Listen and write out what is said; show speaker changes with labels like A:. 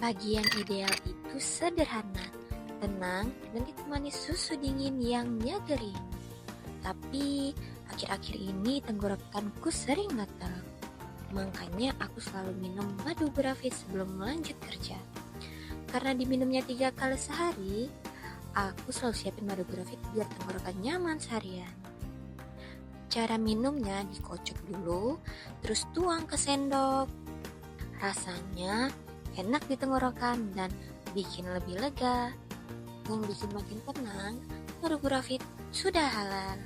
A: Pagi yang ideal itu sederhana, tenang, dan ditemani susu dingin yang nyegerin. Tapi akhir-akhir ini tenggorokanku sering gatal. Makanya aku selalu minum madu grafit sebelum melanjut kerja. Karena diminumnya 3 kali sehari, aku selalu siapin madu grafit biar tenggorokan nyaman seharian. Cara minumnya dikocok dulu, terus tuang ke sendok. Rasanya enak di tenggorokan dan bikin lebih lega. Yang bikin makin tenang, madu grafit sudah halal.